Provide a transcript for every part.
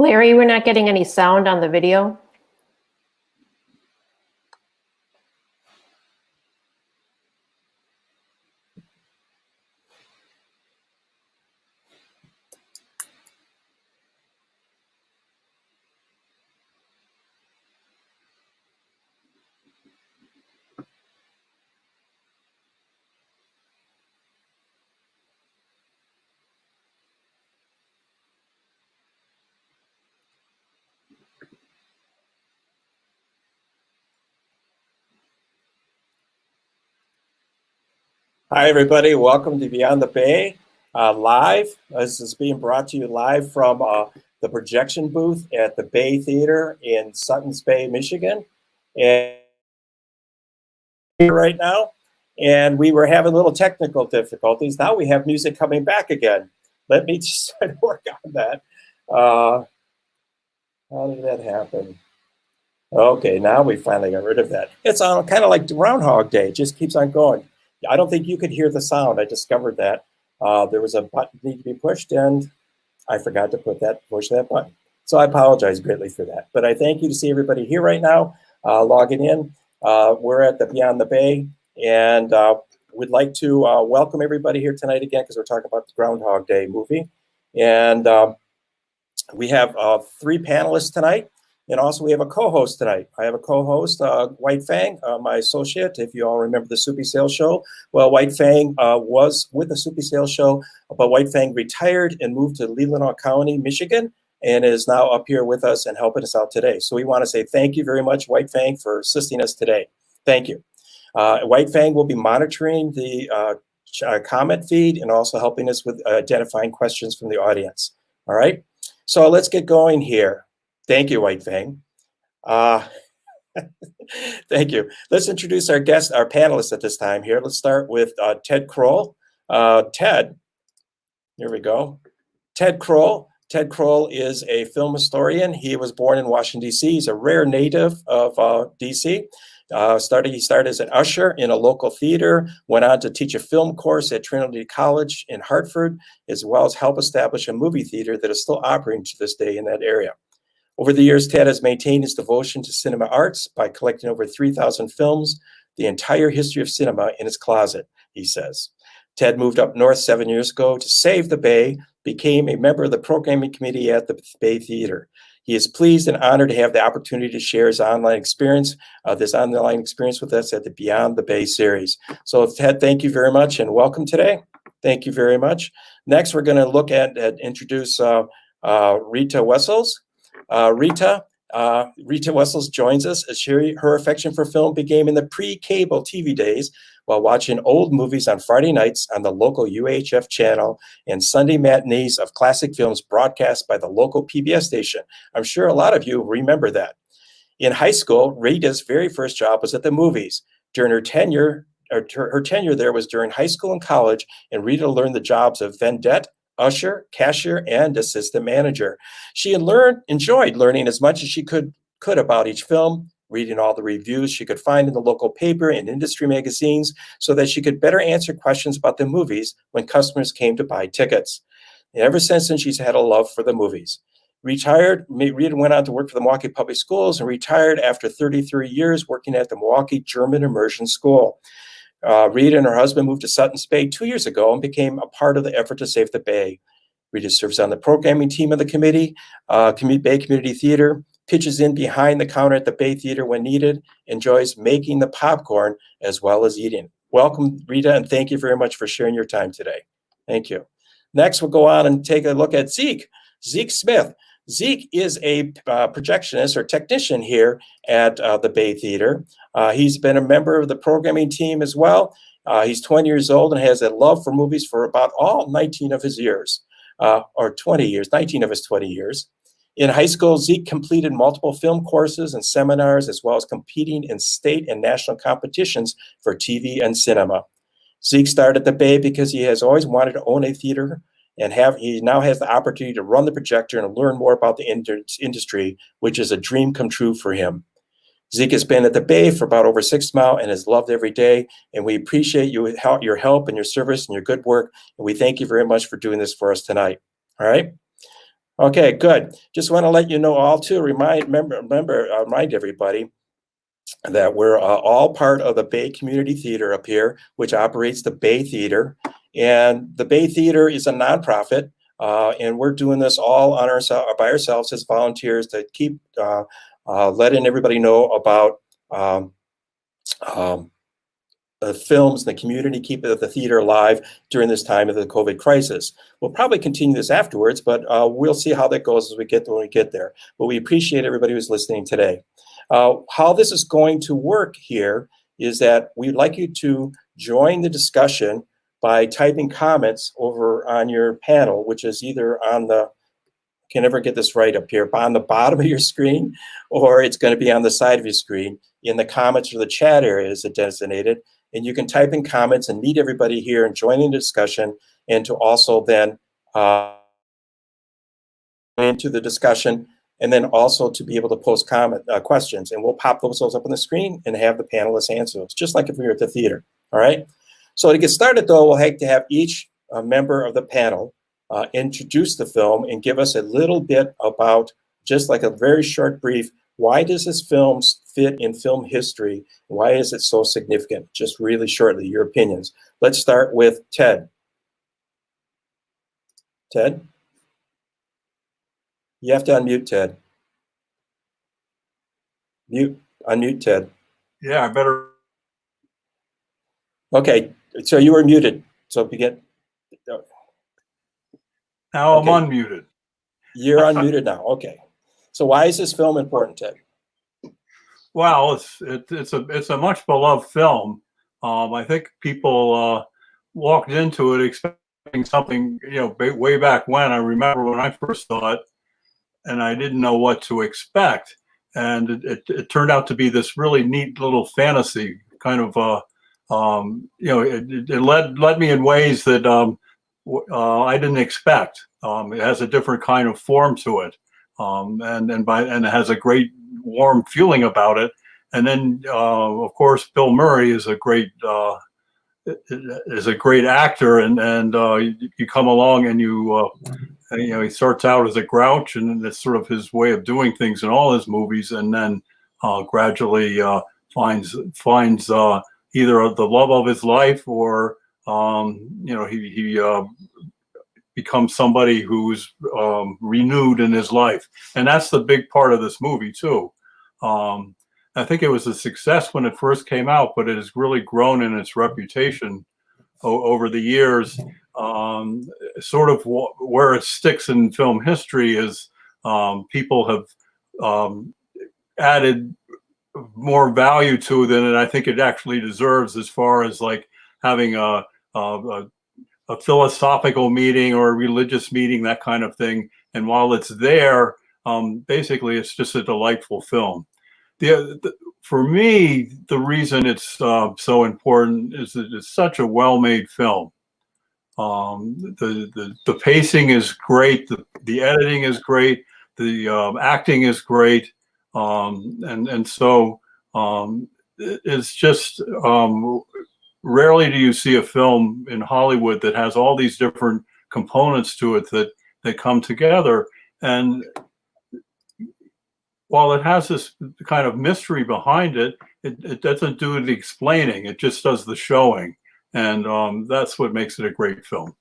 Larry, we're not getting any sound on the video. Hi, everybody. Welcome to Beyond the Bay live. This is being brought to you live from the projection booth at the Bay Theater in Suttons Bay, Michigan. And right now, and we were having little technical difficulties. Now we have music coming back again. Let me just try to work on that. How did that happen? Okay, now we finally got rid of that. It's kind of like Groundhog Day. It just keeps on going. I don't think you could hear the sound. I discovered that. There was a button need to be pushed, and I forgot to push that button. So I apologize greatly for that. But I thank you to see everybody here right now, logging in. We're at the Beyond the Bay, and we'd like to welcome everybody here tonight again because we're talking about the Groundhog Day movie. And we have 3 panelists tonight. And also we have a co-host tonight. I have a co-host, White Fang, my associate. If you all remember the Soupy Sales Show, well, White Fang was with the Soupy Sales Show, but White Fang retired and moved to Leelanau County, Michigan, and is now up here with us and helping us out today. So we want to say thank you very much, White Fang, for assisting us today. Thank you. White Fang will be monitoring the comment feed and also helping us with identifying questions from the audience. All right, so let's get going here. Thank you, White Fang. Thank you. Let's introduce our guest, our panelists at this time here. Let's start with Ted Kroll. Ted, here we go. Ted Kroll. Ted Kroll is a film historian. He was born in Washington, D.C. He's a rare native of D.C. He started as an usher in a local theater, went on to teach a film course at Trinity College in Hartford, as well as help establish a movie theater that is still operating to this day in that area. Over the years, Ted has maintained his devotion to cinema arts by collecting over 3,000 films, the entire history of cinema in his closet, he says. Ted moved up north 7 years ago to save the Bay, became a member of the programming committee at the Bay Theater. He is pleased and honored to have the opportunity to share his online experience, with us at the Beyond the Bay series. So Ted, thank you very much and welcome today. Thank you very much. Next, we're going to look at introduce Rita Wessels. Rita Wessels joins us as her affection for film began in the pre-cable TV days while watching old movies on Friday nights on the local UHF channel and Sunday matinees of classic films broadcast by the local PBS station. I'm sure a lot of you remember that. In high school, Rita's very first job was at the movies. During her tenure there was during high school and college, and Rita learned the jobs of vendette, usher, cashier, and assistant manager. She enjoyed learning as much as she could about each film, reading all the reviews she could find in the local paper and industry magazines so that she could better answer questions about the movies when customers came to buy tickets. And ever since then, she's had a love for the movies. Rita went on to work for the Milwaukee Public Schools and retired after 33 years working at the Milwaukee German Immersion School. Rita and her husband moved to Sutton's Bay 2 years ago and became a part of the effort to save the Bay. Rita serves on the programming team of the committee, Bay Community Theater, pitches in behind the counter at the Bay Theater when needed, enjoys making the popcorn as well as eating. Welcome, Rita, and thank you very much for sharing your time today. Thank you. Next, we'll go on and take a look at Zeke Smith. Zeke is a projectionist or technician here at the Bay Theater. He's been a member of the programming team as well. He's 20 years old and has a love for movies for about all 19 of his years. Or 20 years, 19 of his 20 years. In high school, Zeke completed multiple film courses and seminars, as well as competing in state and national competitions for TV and cinema. Zeke started at the Bay because he has always wanted to own a theater, and he now has the opportunity to run the projector and learn more about the industry, which is a dream come true for him. Zeke has been at the Bay for about over 6 months and has loved every day. And we appreciate your help and your service and your good work. And we thank you very much for doing this for us tonight. All right. Okay, good. Just want to let you know all too, remind everybody that we're all part of the Bay Community Theater up here, which operates the Bay Theater. And the Bay Theater is a nonprofit. And we're doing this all on by ourselves as volunteers to keep letting everybody know about the films and the community, keep the theater alive during this time of the COVID crisis. We'll probably continue this afterwards, but we'll see how that goes when we get there. But we appreciate everybody who's listening today. How this is going to work here is that we'd like you to join the discussion by typing comments over on your panel, which is either on the can never get this right up here, on the bottom of your screen, or it's going to be on the side of your screen in the comments or the chat area is designated. And you can type in comments and meet everybody here and join in the discussion, and to also then into the discussion, and then also to be able to post questions. And we'll pop those up on the screen and have the panelists answer those, just like if we were at the theater. All right. So to get started, though, we'll have to have each member of the panel introduce the film and give us a little bit about, just like a very short brief, why does this film fit in film history? Why is it so significant? Just really shortly, your opinions. Let's start with Ted. Ted? You have to unmute Ted. Unmute Ted. Yeah, I better. Okay, so you were muted. So begin. Now Okay. I'm unmuted. You're unmuted now. Okay. So why is this film important, Ted? Well, it's a much beloved film. I think people walked into it expecting something, way back when. I remember when I first saw it, and I didn't know what to expect, and it turned out to be this really neat little fantasy kind of. It led me in ways that I didn't expect. It has a different kind of form to it, and it has a great warm feeling about it. And then, of course, Bill Murray is a great actor, and you come along and he starts out as a grouch, and that's sort of his way of doing things in all his movies, and then gradually finds either the love of his life, or he becomes somebody who's renewed in his life. And that's the big part of this movie too. I think it was a success when it first came out, but it has really grown in its reputation over the years. Sort of where it sticks in film history is people have added more value to it than I think it actually deserves, as far as like having a philosophical meeting or a religious meeting, that kind of thing. And while it's there, basically it's just a delightful film. For me, the reason it's so important is that it's such a well-made film. The pacing is great, the editing is great, the acting is great, and so It's just rarely do you see a film in Hollywood that has all these different components to it that come together. And while it has this kind of mystery behind it, it doesn't do the explaining. It just does the showing. And that's what makes it a great film.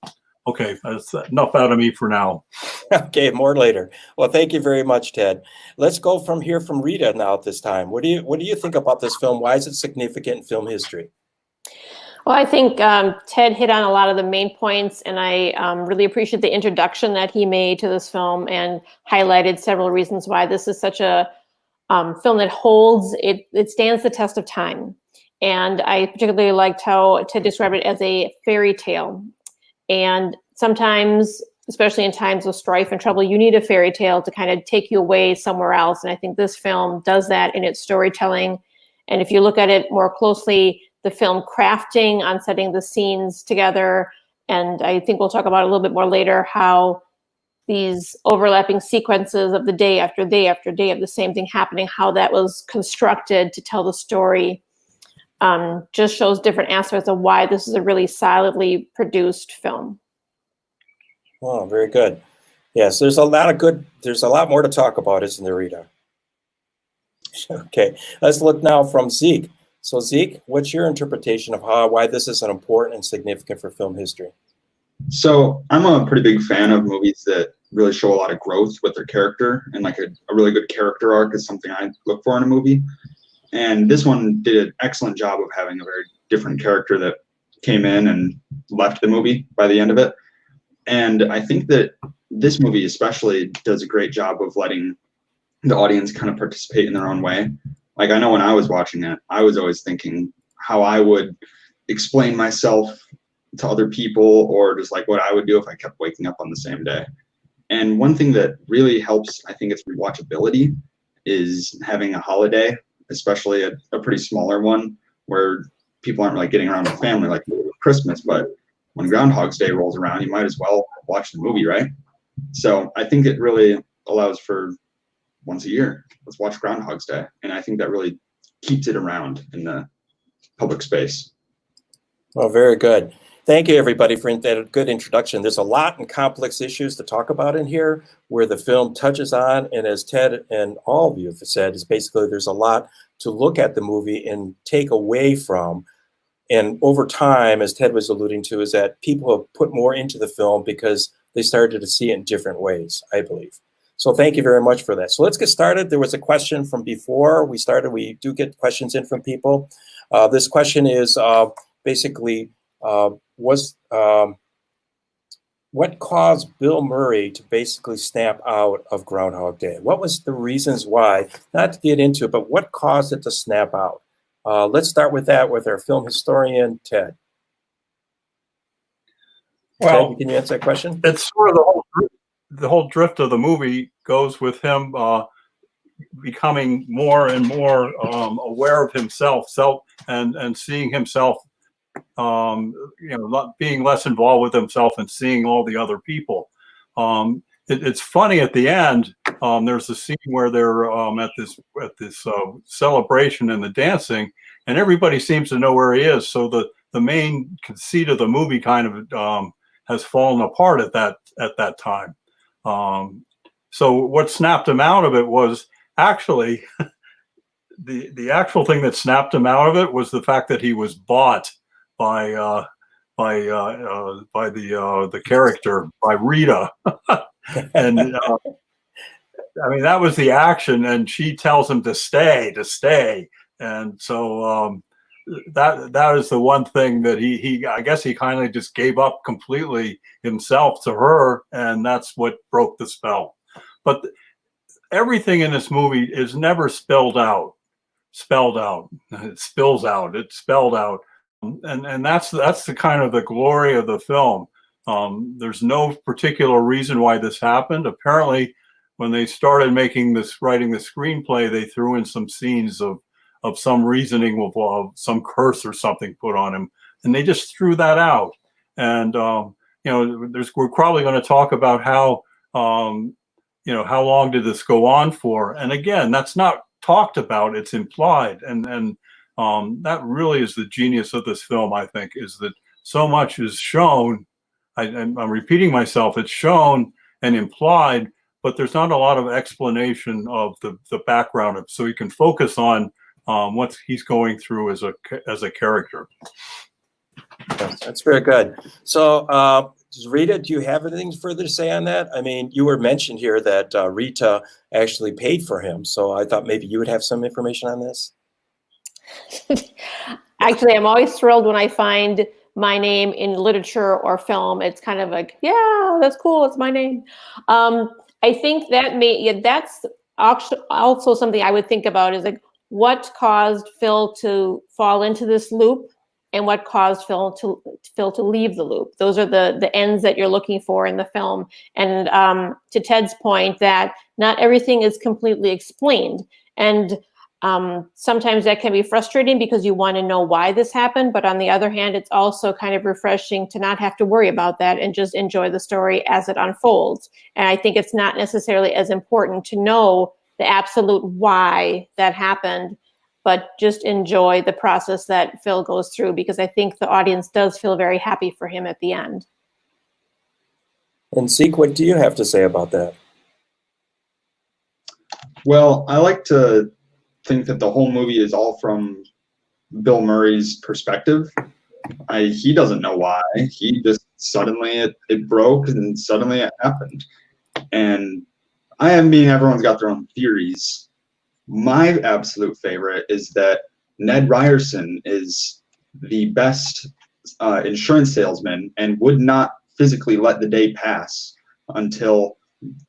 Okay, that's enough out of me for now. Okay, more later. Well, thank you very much, Ted. Let's go from Rita now at this time. What do you think about this film? Why is it significant in film history? Well, I think Ted hit on a lot of the main points, and I really appreciate the introduction that he made to this film and highlighted several reasons why this is such a film that holds, it stands the test of time. And I particularly liked how Ted described it as a fairy tale. And sometimes, especially in times of strife and trouble, you need a fairy tale to kind of take you away somewhere else. And I think this film does that in its storytelling. And if you look at it more closely, the film crafting on setting the scenes together, and I think we'll talk about a little bit more later, how these overlapping sequences of the day after day after day of the same thing happening, how that was constructed to tell the story, just shows different aspects of why this is a really solidly produced film. Oh, very good. Yes, there's a lot more to talk about, isn't there, Rita? Okay, let's look now from Zeke. So Zeke, what's your interpretation of why this is an important and significant for film history? So I'm a pretty big fan of movies that really show a lot of growth with their character, and like a really good character arc is something I look for in a movie. And this one did an excellent job of having a very different character that came in and left the movie by the end of it. And I think that this movie especially does a great job of letting the audience kind of participate in their own way. Like, I know when I was watching it, I was always thinking how I would explain myself to other people, or just like what I would do if I kept waking up on the same day. And one thing that really helps, I think, it's rewatchability, is having a holiday, especially a pretty smaller one, where people aren't like getting around with family like Christmas, but when Groundhog's Day rolls around, you might as well watch the movie, right? So I think it really allows for once a year, let's watch Groundhog's Day. And I think that really keeps it around in the public space. Well, very good. Thank you, everybody, for that good introduction. There's a lot and complex issues to talk about in here where the film touches on. And as Ted and all of you have said, is basically there's a lot to look at the movie and take away from. And over time, as Ted was alluding to, is that people have put more into the film because they started to see it in different ways, I believe. So thank you very much for that. So let's get started. There was a question from before we started. We do get questions in from people. This question is basically, what caused Bill Murray to basically snap out of Groundhog Day? What was the reasons why? Not to get into it, but what caused it to snap out? Let's start with that with our film historian, Ted. Well, Ted, can you answer that question? It's sort of the whole drift of the movie goes with him becoming more and more aware of himself, and seeing himself, not being less involved with himself and seeing all the other people. It's funny at the end. There's a scene where they're at this celebration and the dancing, and everybody seems to know where he is. So the main conceit of the movie kind of has fallen apart at that time. So what snapped him out of it was actually the actual thing that snapped him out of it was the fact that he was bought by the character, by Rita. And I mean, that was the action, and she tells him to stay. And so that is the one thing that he I guess he kind of just gave up completely himself to her, and that's what broke the spell. But everything in this movie is never spelled out. It spills out. It's spelled out. And that's the kind of the glory of the film. There's no particular reason why this happened. Apparently, when they started writing the screenplay, they threw in some scenes of some reasoning of some curse or something put on him, and they just threw that out. And we're probably going to talk about how long did this go on for? And again, that's not talked about, it's implied, and that really is the genius of this film. I think is that so much is shown. I'm repeating myself. It's shown and implied, but there's not a lot of explanation of the background, so you can focus on what he's going through as a character. That's very good. So, Rita, do you have anything further to say on that? I mean, you were mentioned here that Rita actually paid for him, so I thought maybe you would have some information on this. Actually, I'm always thrilled when I find my name in literature or film. It's kind of like, yeah, that's cool. It's my name. I think that's also something I would think about is like what caused Phil to fall into this loop and what caused Phil to leave the loop. Those are the ends that you're looking for in the film. And to Ted's point that not everything is completely explained. And sometimes that can be frustrating because you want to know why this happened. But on the other hand, it's also kind of refreshing to not have to worry about that and just enjoy the story as it unfolds. And I think it's not necessarily as important to know the absolute why that happened, but just enjoy the process that Phil goes through, because I think the audience does feel very happy for him at the end. And Zeke, what do you have to say about that? Well, I like to think that the whole movie is all from Bill Murray's perspective. He doesn't know why. He just suddenly it broke and suddenly it happened. And I mean, everyone's got their own theories. My absolute favorite is that Ned Ryerson is the best insurance salesman and would not physically let the day pass until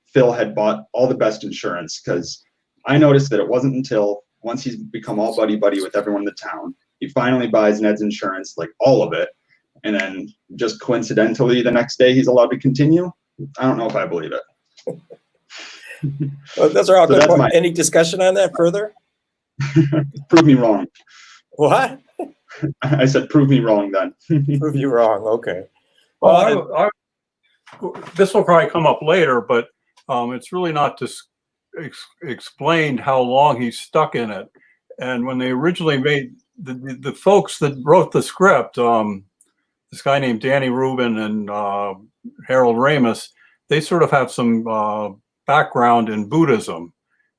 Phil had bought all the best insurance, because I noticed that it wasn't until once he's become all buddy-buddy with everyone in the town, he finally buys Ned's insurance, like all of it, and then just coincidentally the next day he's allowed to continue. I don't know if I believe it. Well, those are all So good points. my- Any discussion on that further? Prove me wrong. What? I said prove me wrong then. Prove you wrong. Okay. Well, this will probably come up later, but it's really not explained how long he's stuck in it. And when they originally made the folks that wrote the script, this guy named Danny Rubin and Harold Ramis, they sort of have some background in Buddhism.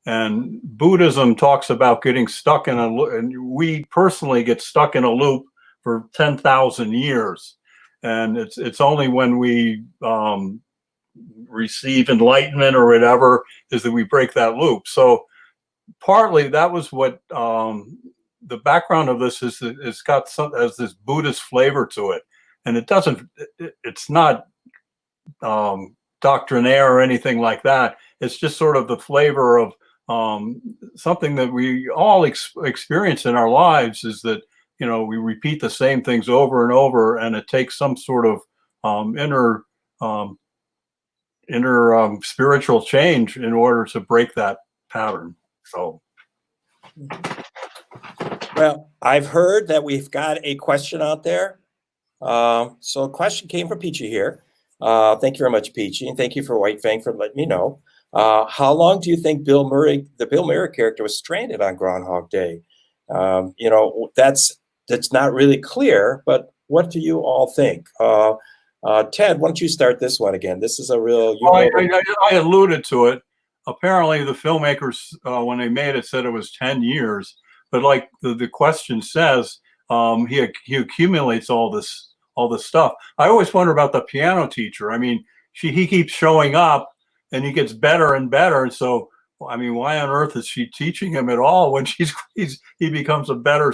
And Buddhism talks about getting stuck in and we personally get stuck in a loop for 10,000 years. And it's only when we receive enlightenment or whatever is that we break that loop. So partly that was what the background of this is. It's got as this Buddhist flavor to it, and it's not doctrinaire or anything like that. It's just sort of the flavor of something that we all experience in our lives, is that, you know, we repeat the same things over and over, and it takes some sort of inner spiritual change in order to break that pattern. So, well, I've heard that we've got a question out there. So a question came from Peachy here. Thank you very much, Peachy, and thank you for White Fang for letting me know. How long do you think the Bill Murray character was stranded on Groundhog Day? You know, that's not really clear, but what do you all think? Ted, why don't you start this one again? This is a real... I alluded to it. Apparently, the filmmakers, when they made it, said it was 10 years. But like the question says, he accumulates all this stuff. I always wonder about the piano teacher. I mean, he keeps showing up, and he gets better and better. And so, I mean, why on earth is she teaching him at all when he becomes a better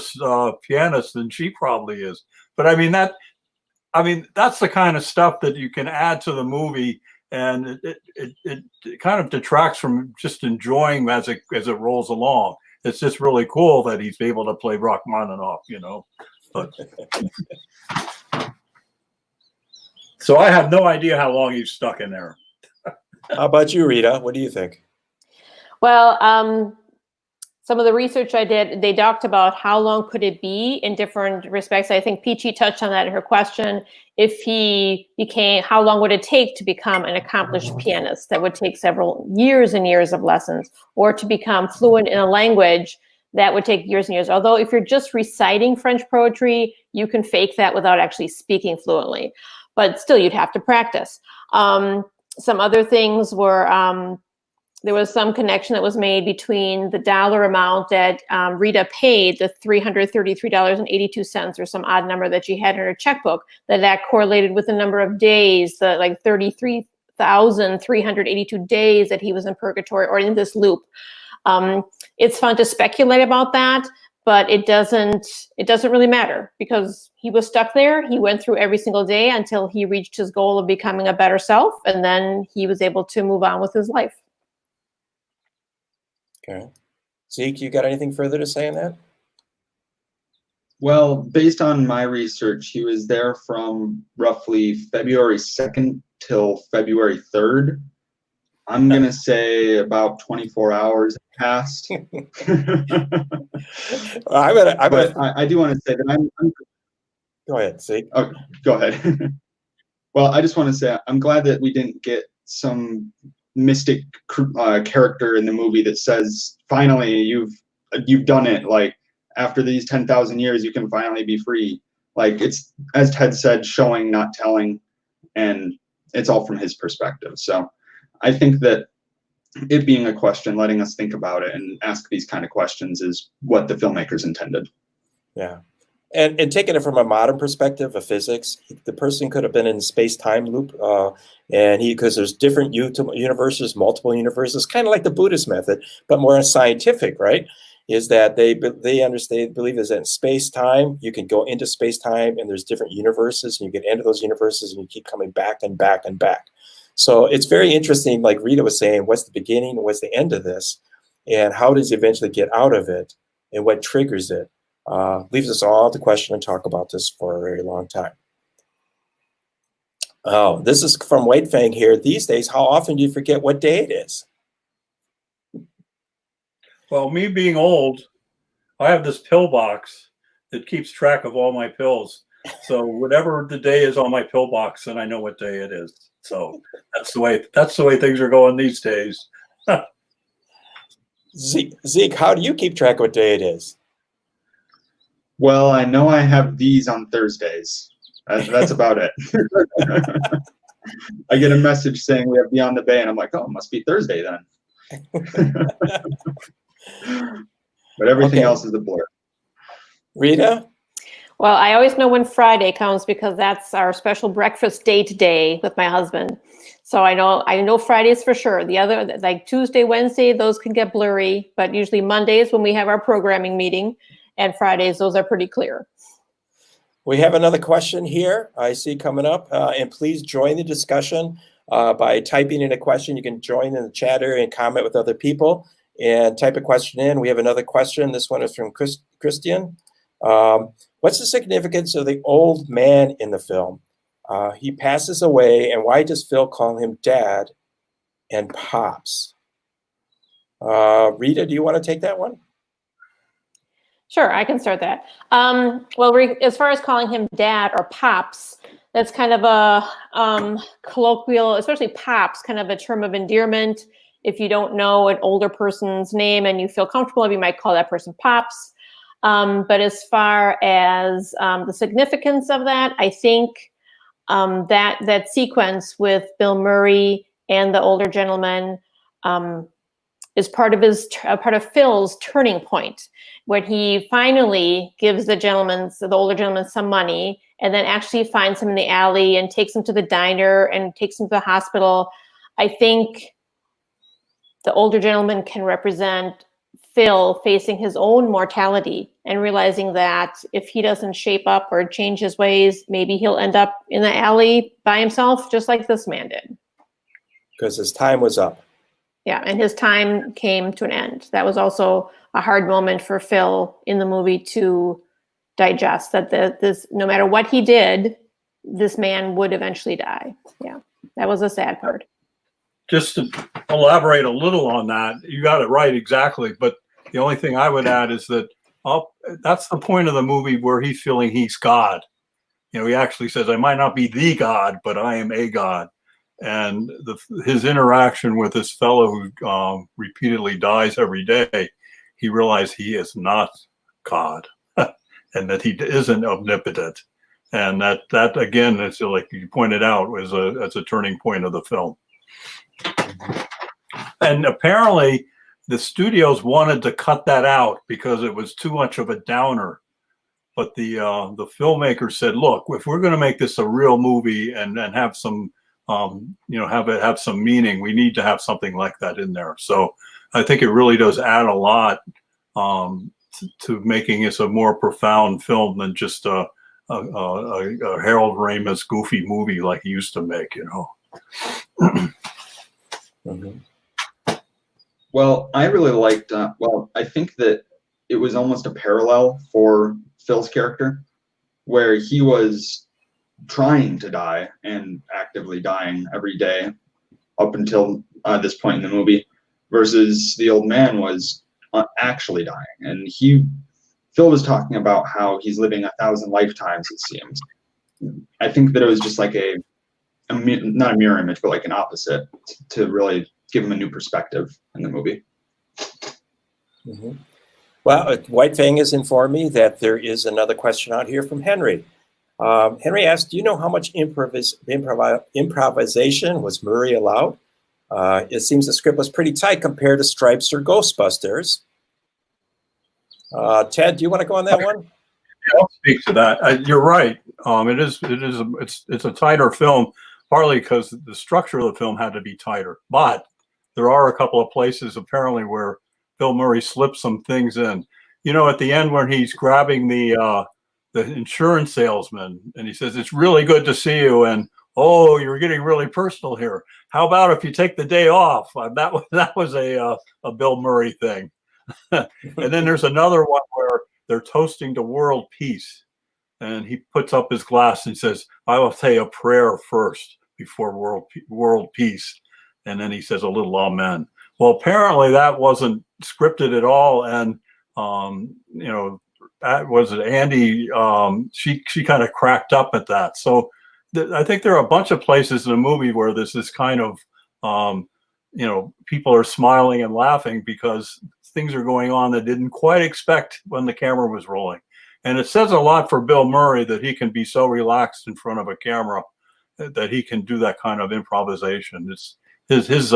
pianist than she probably is? But I mean, that's the kind of stuff that you can add to the movie, and it kind of detracts from just enjoying as it rolls along. It's just really cool that he's able to play Rachmaninoff, you know. But so I have no idea how long he's stuck in there. How about you, Rita? What do you think? Well, some of the research I did, they talked about how long could it be in different respects. I think Peachy touched on that in her question. If he became, how long would it take to become an accomplished pianist? That would take several years and years of lessons, or to become fluent in a language that would take years and years. Although if you're just reciting French poetry, you can fake that without actually speaking fluently, but still you'd have to practice. Some other things were, there was some connection that was made between the dollar amount that Rita paid, the $333.82, or some odd number that she had in her checkbook, that correlated with the number of days, the like 33,382 days that he was in purgatory or in this loop. It's fun to speculate about that, but it doesn't really matter, because he was stuck there. He went through every single day until he reached his goal of becoming a better self, and then he was able to move on with his life. Okay. Zeke, you got anything further to say on that? Well, based on my research, he was there from roughly February 2nd till February 3rd. I'm going to say about 24 hours passed. I do want to say that I'm Go ahead, Zeke. Oh, go ahead. Well, I just want to say I'm glad that we didn't get some mystic character in the movie that says, finally, you've done it. Like, after these 10,000 years, you can finally be free. Like, it's, as Ted said, showing, not telling, and it's all from his perspective. So I think that it being a question, letting us think about it and ask these kind of questions is what the filmmakers intended. Yeah. And taking it from a modern perspective of physics, the person could have been in space-time loop, because there's different universes, multiple universes, kind of like the Buddhist method, but more scientific, right? Is that they believe is that in space-time, you can go into space-time and there's different universes, and you get into those universes and you keep coming back and back and back. So it's very interesting, like Rita was saying, what's the beginning and what's the end of this, and how does he eventually get out of it, and what triggers it? Leaves us all to question and talk about this for a very long time. Oh, this is from White Fang here. These days, how often do you forget what day it is? Well, me being old, I have this pill box that keeps track of all my pills. So whatever the day is on my pill box, then I know what day it is. So that's the way things are going these days. Zeke, how do you keep track of what day it is? Well, I know I have these on Thursdays. That's about it. I get a message saying we have Beyond the Bay, and I'm like, oh, it must be Thursday then. But everything else is a blur. Rita? Well, I always know when Friday comes, because that's our special breakfast date day with my husband. So I know Fridays for sure. The other, like Tuesday, Wednesday, those can get blurry, but usually Mondays when we have our programming meeting, and Fridays, those are pretty clear. We have another question here I see coming up, and please join the discussion by typing in a question. You can join in the chat area and comment with other people and type a question in. We have another question. This one is from Christian. What's the significance of the old man in the film? He passes away, and why does Phil call him Dad and Pops? Rita, do you want to take that one? Sure, I can start that. Well, as far as calling him Dad or Pops, that's kind of a colloquial, especially Pops, kind of a term of endearment. If you don't know an older person's name and you feel comfortable, you might call that person Pops. But as far as the significance of that, I think that sequence with Bill Murray and the older gentleman is part of Phil's turning point, when he finally gives the older gentleman some money, and then actually finds him in the alley and takes him to the diner and takes him to the hospital. I think the older gentleman can represent Phil facing his own mortality and realizing that if he doesn't shape up or change his ways, maybe he'll end up in the alley by himself, just like this man did. Because his time was up. Yeah, and his time came to an end. That was also a hard moment for Phil in the movie to digest, that this, no matter what he did, this man would eventually die. Yeah, that was a sad part. Just to elaborate a little on that, you got it right exactly. But The only thing I would add is that that's the point of the movie where he's feeling he's God. You know, he actually says, I might not be the God, but I am a God. And his interaction with this fellow who repeatedly dies every day, he realized he is not God and that he isn't omnipotent. And that again, it's like you pointed out, was a turning point of the film. And apparently the studios wanted to cut that out because it was too much of a downer. But the filmmaker said, look, if we're going to make this a real movie and have some, have some meaning, we need to have something like that in there. So I think it really does add a lot to making this a more profound film than just a Harold Ramis goofy movie like he used to make, you know. Well, I really liked, I think that it was almost a parallel for Phil's character, where he was trying to die and actively dying every day up until this point in the movie, versus the old man was actually dying. And Phil was talking about how he's living 1,000 lifetimes, it seems. I think that it was just like not a mirror image, but like an opposite to really give him a new perspective in the movie. Well, White Fang has informed me that there is another question out here from Henry. Henry asked, do you know how much improvisation was Murray allowed? It seems the script was pretty tight compared to Stripes or Ghostbusters. Ted, do you want to go on that one? Yeah, I'll speak to that. You're right. It's a tighter film, partly because the structure of the film had to be tighter. But there are a couple of places apparently where Bill Murray slipped some things in. You know, at the end when he's grabbing the insurance salesman and he says, "It's really good to see you," and "Oh, you're getting really personal here. How about if you take the day off?" That was a Bill Murray thing. And then there's another one where they're toasting to world peace, and he puts up his glass and says, "I will say a prayer first before world peace," and then he says a little amen. Well, apparently that wasn't scripted at all, and was it Andy? She kind of cracked up at that. So I think there are a bunch of places in the movie where this is kind of people are smiling and laughing because things are going on that didn't quite expect when the camera was rolling. And it says a lot for Bill Murray that he can be so relaxed in front of a camera that he can do that kind of improvisation. It's his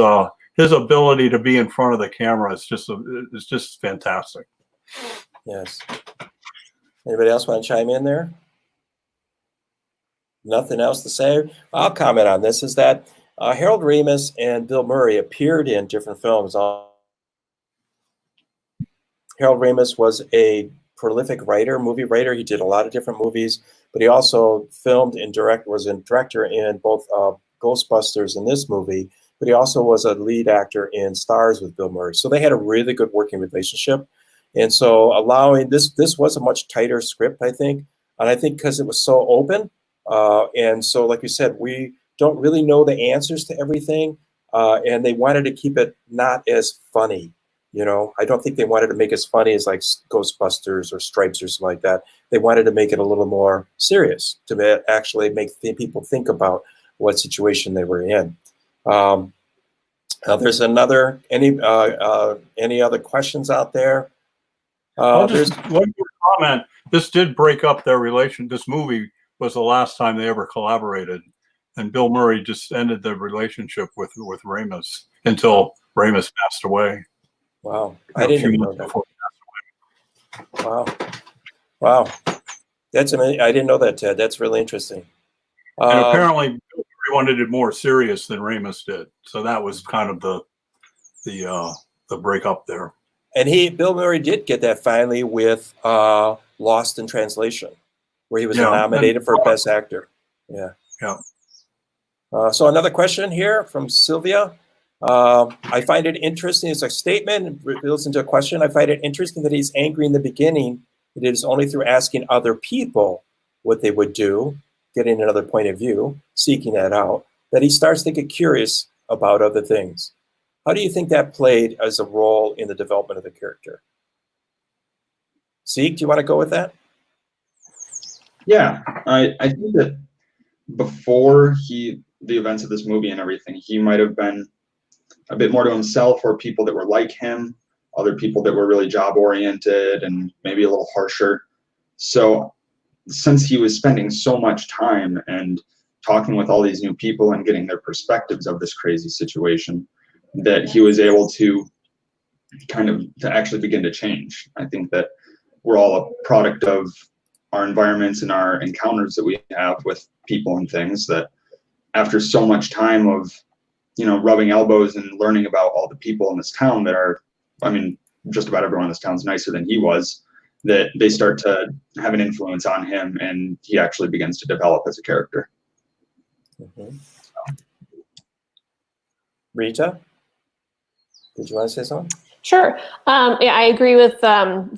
ability to be in front of the camera is just fantastic. Yes. Anybody else want to chime in there? Nothing else to say? I'll comment on this, is that Harold Ramis and Bill Murray appeared in different films. Harold Ramis was a prolific movie writer. He did a lot of different movies, but he also filmed and was a director in both Ghostbusters and this movie, but he also was a lead actor in Stars with Bill Murray. So they had a really good working relationship. And so allowing this was a much tighter script, I think. And I think because it was so open. And so, like you said, we don't really know the answers to everything. And they wanted to keep it not as funny. You know, I don't think they wanted to make it as funny as like Ghostbusters or Stripes or something like that. They wanted to make it a little more serious, to actually make people think about what situation they were in. There's any other questions out there? Just one more comment. This did break up their relation. This movie was the last time they ever collaborated, and Bill Murray just ended their relationship with Ramis until Ramis passed away. Wow, I didn't even know that. Wow, that's amazing. I didn't know that, Ted. That's really interesting. And apparently, Bill Murray wanted it more serious than Ramis did, so that was kind of the breakup there. And Bill Murray did get that finally with Lost in Translation, where he was nominated for Best Actor. Yeah. So another question here from Sylvia. I find it interesting. It's a statement. It reveals into a question. I find it interesting that he's angry in the beginning. It is only through asking other people what they would do, getting another point of view, seeking that out, that he starts to get curious about other things. How do you think that played as a role in the development of the character? Zeke, do you want to go with that? Yeah, I think that before the events of this movie and everything, he might have been a bit more to himself, or people that were like him, other people that were really job oriented and maybe a little harsher. So since he was spending so much time and talking with all these new people and getting their perspectives of this crazy situation, that he was able to to actually begin to change. I think that we're all a product of our environments and our encounters that we have with people and things, that after so much time of, rubbing elbows and learning about all the people in this town that are, just about everyone in this town's nicer than he was, that they start to have an influence on him, and he actually begins to develop as a character. Mm-hmm. Rita, did you want to say something? Sure. Yeah, I agree with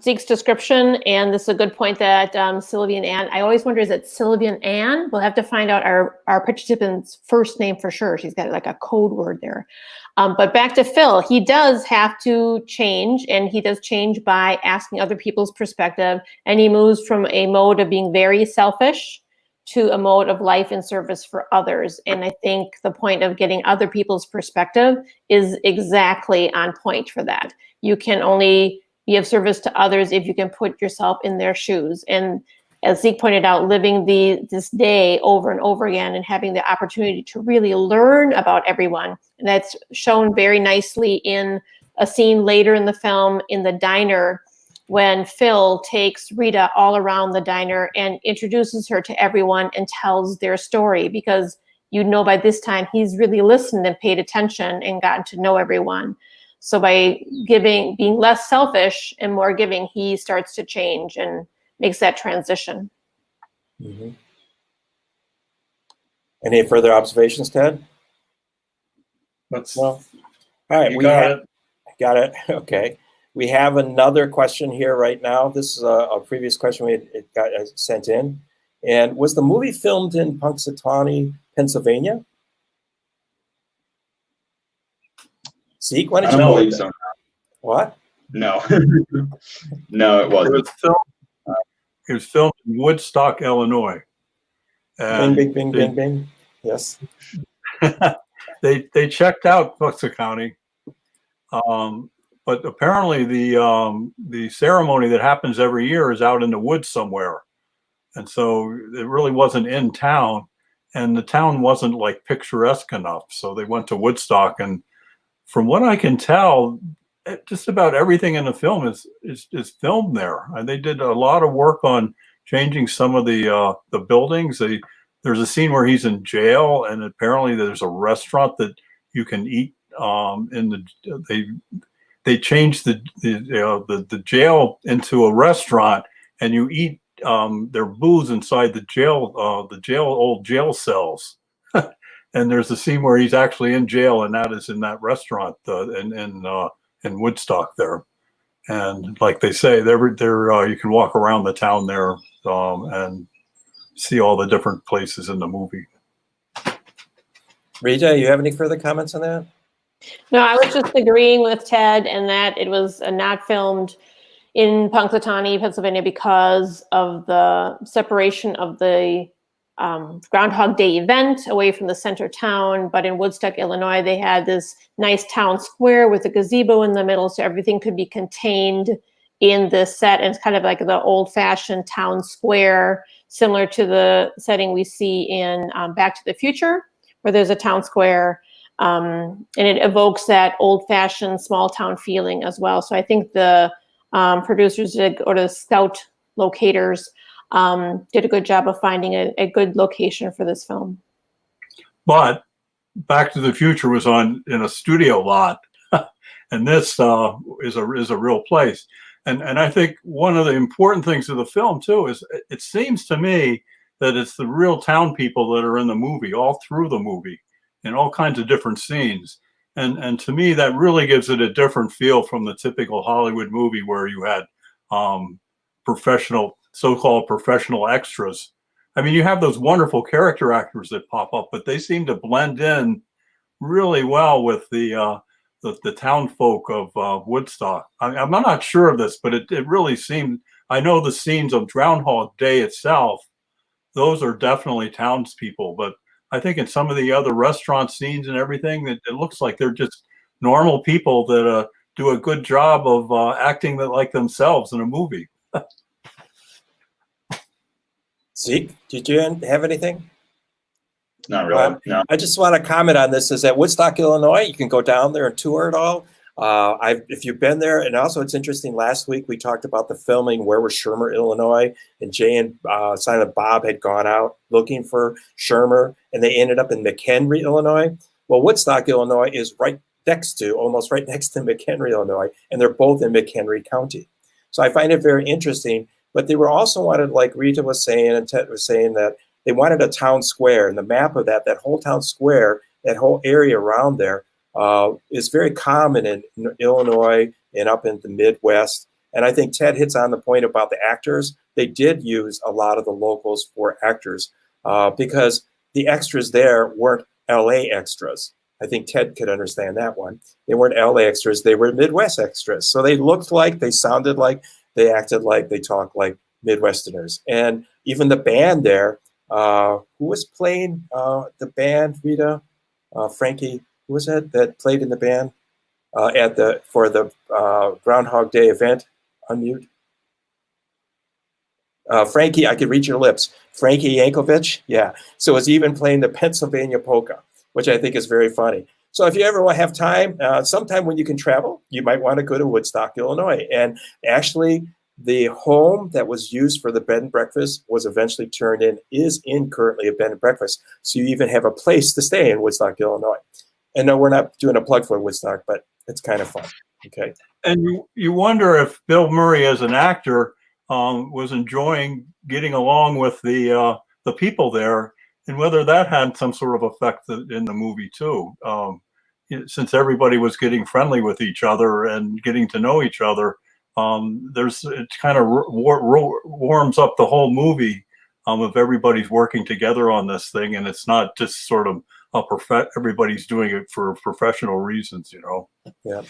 Zeke's description, and this is a good point that Sylvia and Ann. I always wonder, is it Sylvia and Ann? We'll have to find out our participant's first name for sure. She's got like a code word there. But back to Phil, he does have to change, and he does change by asking other people's perspective, and he moves from a mode of being very selfish to a mode of life and service for others. And I think the point of getting other people's perspective is exactly on point for that. You can only be of service to others if you can put yourself in their shoes. And as Zeke pointed out, living this day over and over again and having the opportunity to really learn about everyone. And that's shown very nicely in a scene later in the film in the diner, when Phil takes Rita all around the diner and introduces her to everyone and tells their story, because by this time he's really listened and paid attention and gotten to know everyone. So by being less selfish and more giving, he starts to change and makes that transition. Mm-hmm. Any further observations, Ted? All right. Got it. Okay. We have another question here right now. This is a previous question it got sent in. And was the movie filmed in Punxsutawney, Pennsylvania? Zeke, why don't you know? Believe so. What? No. No, it wasn't. It was filmed in Woodstock, Illinois. And bing, bing, bing, bing, bing. Yes. They checked out Punxsutawney. But apparently the ceremony that happens every year is out in the woods somewhere. And so it really wasn't in town, and the town wasn't like picturesque enough. So they went to Woodstock, and from what I can tell, just about everything in the film is filmed there. And they did a lot of work on changing some of the buildings. There's a scene where he's in jail, and apparently there's a restaurant that you can eat they changed the jail into a restaurant, and you eat their booze inside the old jail cells. And there's a scene where he's actually in jail, and that is in that restaurant in Woodstock there. And like they say, you can walk around the town there and see all the different places in the movie. Rita, you have any further comments on that? No, I was just agreeing with Ted, and that it was not filmed in Punxsutawney, Pennsylvania, because of the separation of the Groundhog Day event away from the center town. But in Woodstock, Illinois, they had this nice town square with a gazebo in the middle, so everything could be contained in this set. And it's kind of like the old-fashioned town square, similar to the setting we see in Back to the Future, where there's a town square. And it evokes that old-fashioned small-town feeling as well. So I think the producers or the scout locators did a good job of finding a good location for this film. But Back to the Future was in a studio lot, and this is a real place. And I think one of the important things of the film too is it seems to me that it's the real town people that are in the movie, all through the movie, in all kinds of different scenes. And to me, that really gives it a different feel from the typical Hollywood movie where you had so-called professional extras. I mean, you have those wonderful character actors that pop up, but they seem to blend in really well with the town folk of Woodstock. I'm not sure of this, but it really seemed, I know the scenes of Groundhog Day itself, those are definitely townspeople, but I think in some of the other restaurant scenes and everything, it looks like they're just normal people that do a good job of acting like themselves in a movie. Zeke, did you have anything? Not really. No. I just want to comment on this. Is at Woodstock, Illinois. You can go down there and tour it all. If you've been there, and also it's interesting. Last week we talked about the filming. Where was Shermer, Illinois? And Jay and Silent Bob had gone out looking for Shermer, and they ended up in McHenry, Illinois. Well, Woodstock, Illinois, is almost right next to McHenry, Illinois, and they're both in McHenry County. So I find it very interesting. But they were also wanted, like Rita was saying and Ted was saying, that they wanted a town square, and the map of that whole town square, that whole area around there is very common in Illinois and up in the Midwest. And I think Ted hits on the point about the actors. They did use a lot of the locals for actors because the extras there weren't LA extras. I think Ted could understand that one. They weren't LA extras. They were Midwest extras. So they looked like, they sounded like, they acted like, they talked like Midwesterners. And even the band there, who was playing the band, Rita? Frankie, who was that played in the band for the Groundhog Day event? Unmute. Frankie, I could read your lips. Frankie Yankovic, yeah. So it's even playing the Pennsylvania polka, which I think is very funny. So if you ever want to have time, sometime when you can travel, you might want to go to Woodstock, Illinois. And actually, the home that was used for the bed and breakfast was eventually is currently a bed and breakfast. So you even have a place to stay in Woodstock, Illinois. And no, we're not doing a plug for Woodstock, but it's kind of fun. Okay. And you wonder if Bill Murray, as an actor, was enjoying getting along with the people there, and whether that had some sort of effect in the movie too. Since everybody was getting friendly with each other and getting to know each other, it kind of warms up the whole movie if everybody's working together on this thing, and it's not just sort of everybody's doing it for professional reasons, Yeah,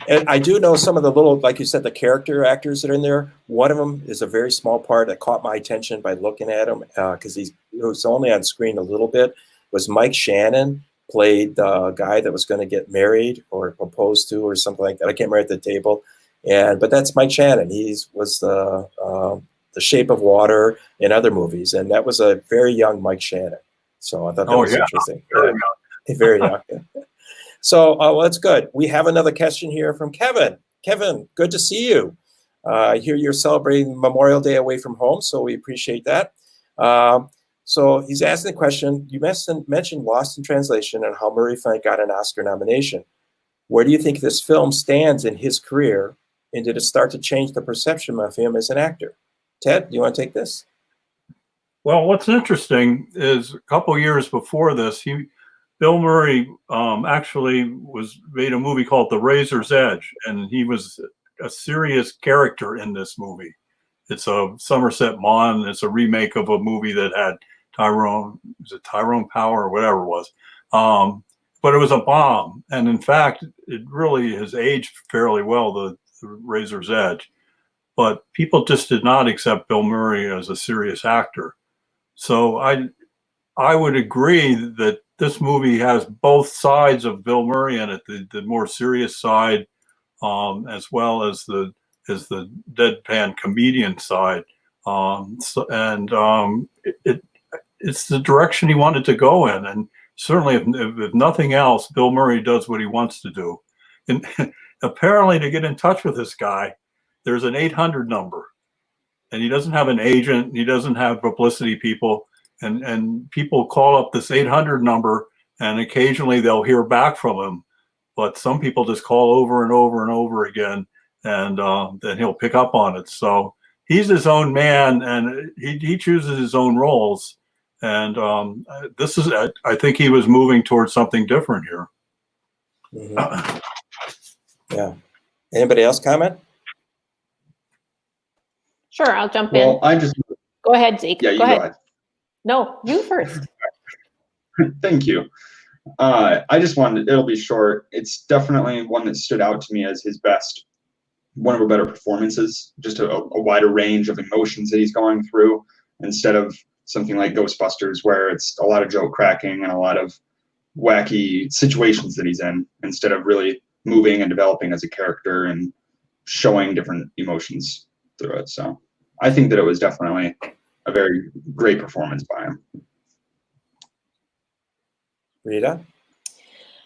and I do know some of the little, like you said, the character actors that are in there. One of them is a very small part that caught my attention by looking at him because he was only on screen a little bit. Was Mike Shannon, played the guy that was going to get married or proposed to or something like that. I can't remember at the table, but that's Mike Shannon. He was the Shape of Water in other movies, and that was a very young Mike Shannon. So I thought that was interesting. Very young. So well, that's good. We have another question here from Kevin. Kevin, good to see you. I hear you're celebrating Memorial Day away from home, so we appreciate that. So he's asking the question, you mentioned Lost in Translation and how Murray finally got an Oscar nomination. Where do you think this film stands in his career, and did it start to change the perception of him as an actor? Ted, do you want to take this? Well, what's interesting is a couple years before this, Bill Murray actually made a movie called The Razor's Edge, and he was a serious character in this movie. It's a Somerset Maugham. It's a remake of a movie that had Tyrone Power or whatever it was. But it was a bomb, and in fact, it really has aged fairly well, the Razor's Edge. But people just did not accept Bill Murray as a serious actor. So I would agree that this movie has both sides of Bill Murray in it, the more serious side, as well as the deadpan comedian side. It's the direction he wanted to go in. And certainly, if nothing else, Bill Murray does what he wants to do. And apparently, to get in touch with this guy, there's an 800 number. And he doesn't have an agent. He doesn't have publicity people. And people call up this 800 number, and occasionally they'll hear back from him. But some people just call over and over and over again, and then he'll pick up on it. So he's his own man, and he chooses his own roles. And I think he was moving towards something different here. Mm-hmm. Yeah. Anybody else comment? Sure, I'll jump in. Go ahead, Zeke. Yeah, go ahead. No, you first. Thank you. I just wanted, it'll be short. It's definitely one that stood out to me as his best one of her better performances, just a wider range of emotions that he's going through, instead of something like Ghostbusters where it's a lot of joke cracking and a lot of wacky situations that he's in, instead of really moving and developing as a character and showing different emotions through it. So I think that it was definitely a very great performance by him. Rita?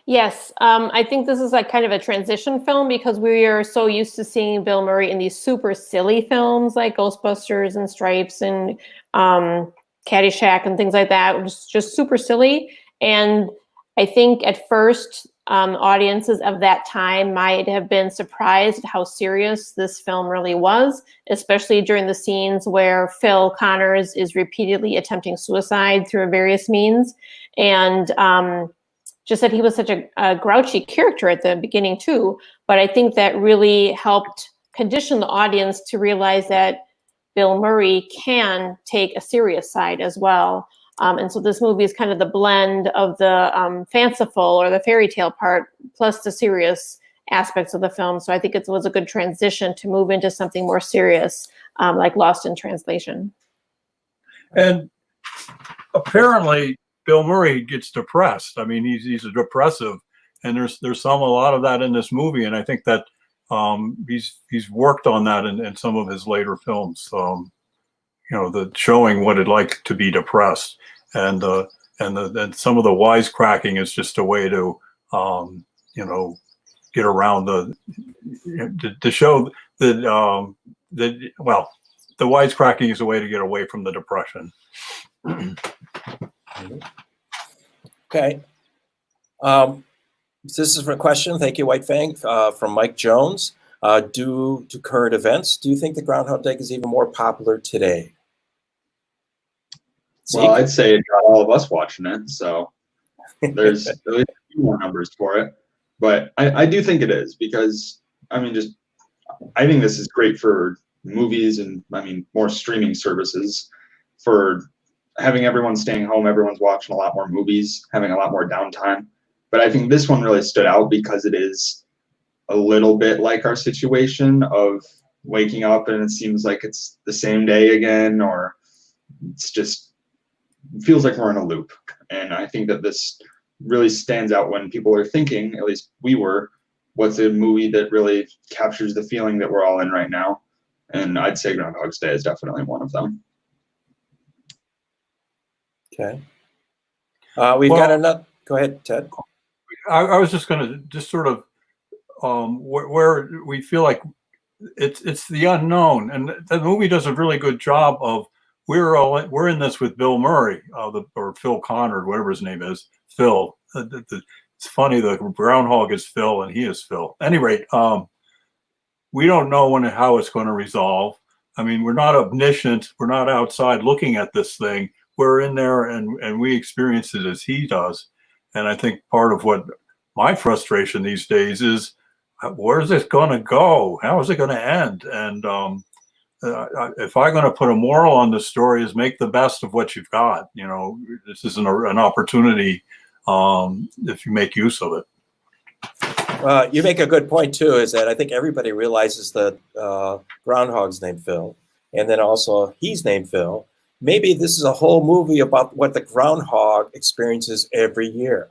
Yes, I think this is like kind of a transition film because we are so used to seeing Bill Murray in these super silly films like Ghostbusters and Stripes and Caddyshack and things like that, just super silly. And I think at first audiences of that time might have been surprised at how serious this film really was, especially during the scenes where Phil Connors is repeatedly attempting suicide through various means. And just that he was such a grouchy character at the beginning too. But I think that really helped condition the audience to realize that Bill Murray can take a serious side as well. And so this movie is kind of the blend of the fanciful or the fairy tale part plus the serious aspects of the film. So I think it was a good transition to move into something more serious, like Lost in Translation. And apparently Bill Murray gets depressed. I mean, he's a depressive, and there's a lot of that in this movie. And I think that he's worked on that in some of his later films. You know, the showing what it's like to be depressed, and then some of the wisecracking is just a way to you know, get around to show that well, the wisecracking is a way to get away from the depression. Okay. This is a question. Thank you, White Fang, from Mike Jones. Due to current events, do you think the Groundhog Day is even more popular today? Well, Zeke? I'd say it got all of us watching it, so there's at least a few more numbers for it. But I do think it is, because I mean, I think this is great for movies and I mean more streaming services, for having everyone staying home. Everyone's watching a lot more movies, having a lot more downtime. But I think this one really stood out because it is a little bit like our situation of waking up and it seems like it's the same day again, or it's just feels like we're in a loop. And I think that this really stands out when people are thinking, at least we were, what's a movie that really captures the feeling that we're all in right now? And I'd say Groundhog's Day is definitely one of them. Okay. We've got another. Go ahead, Ted. I was just going to just sort of where we feel like it's the unknown, and the movie does a really good job of we're in this with Bill Murray, or Phil Connor, whatever his name is, Phil. It's funny, the groundhog is Phil and he is Phil. At any rate, we don't know how it's going to resolve. I mean, we're not omniscient. We're not outside looking at this thing. We're in there and we experience it as he does. And I think part of what my frustration these days is, where's this going to go? How is it going to end? And if I'm going to put a moral on the story, is make the best of what you've got. You know, this is an opportunity if you make use of it. You make a good point too, is that I think everybody realizes that Groundhog's named Phil, and then also he's named Phil. Maybe this is a whole movie about what the groundhog experiences every year.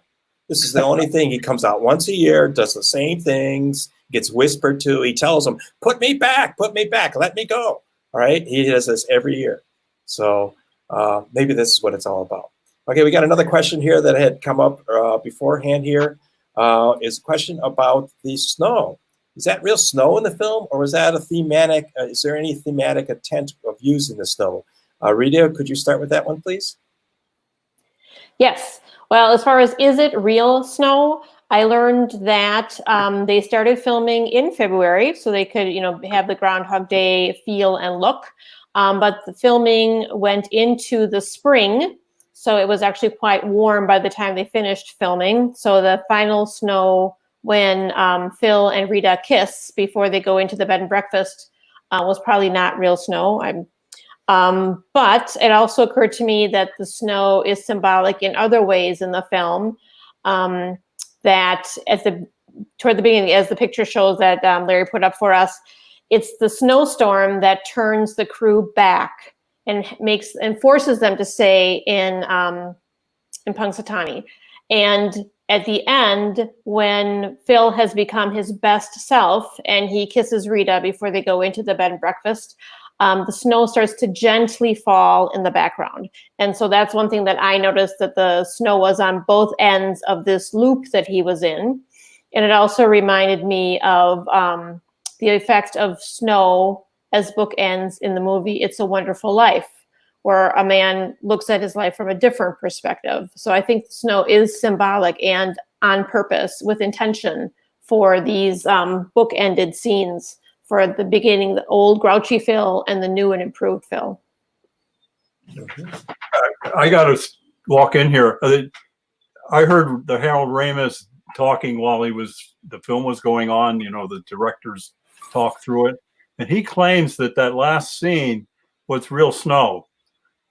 This is the only thing. He comes out once a year, does the same things, gets whispered to. He tells them, put me back, let me go. All right, he does this every year. So maybe this is what it's all about. Okay, we got another question here that had come up beforehand here. Is a question about the snow. Is that real snow in the film, or is that a thematic? Is there any thematic intent of using the snow? Rita, could you start with that one, please? Yes. Well, as far as is it real snow, I learned that they started filming in February, so they could, have the Groundhog Day feel and look. But the filming went into the spring, so it was actually quite warm by the time they finished filming. So the final snow when Phil and Rita kiss before they go into the bed and breakfast was probably not real snow. But it also occurred to me that the snow is symbolic in other ways in the film. That toward the beginning, as the picture shows that Larry put up for us, it's the snowstorm that turns the crew back and forces them to stay in Punxsutawney. And at the end, when Phil has become his best self and he kisses Rita before they go into the bed and breakfast, the snow starts to gently fall in the background. And so that's one thing that I noticed, that the snow was on both ends of this loop that he was in. And it also reminded me of the effect of snow as bookends in the movie It's a Wonderful Life, where a man looks at his life from a different perspective. So I think snow is symbolic and on purpose, with intention, for these bookended scenes, for the beginning, the old grouchy Phil and the new and improved Phil. I got to walk in here. I heard the Harold Ramis talking while the film was going on, the directors talk through it. And he claims that last scene was real snow.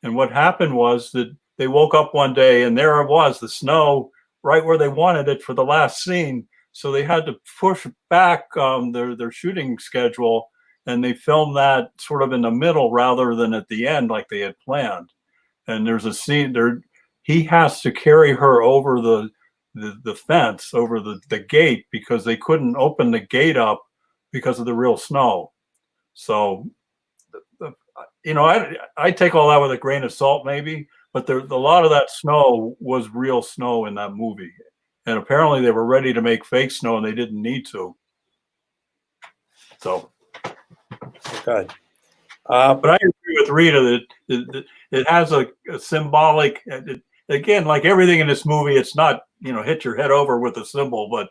And what happened was that they woke up one day and there it was, the snow right where they wanted it for the last scene. So they had to push back their shooting schedule, and they filmed that sort of in the middle rather than at the end like they had planned. And there's a scene there, he has to carry her over the fence, over the gate, because they couldn't open the gate up because of the real snow. So I take all that with a grain of salt, maybe, but a lot of that snow was real snow in that movie. And apparently they were ready to make fake snow and they didn't need to. So. Good. But I agree with Rita that it has a symbolic, again, like everything in this movie, it's not, hit your head over with a cymbal, but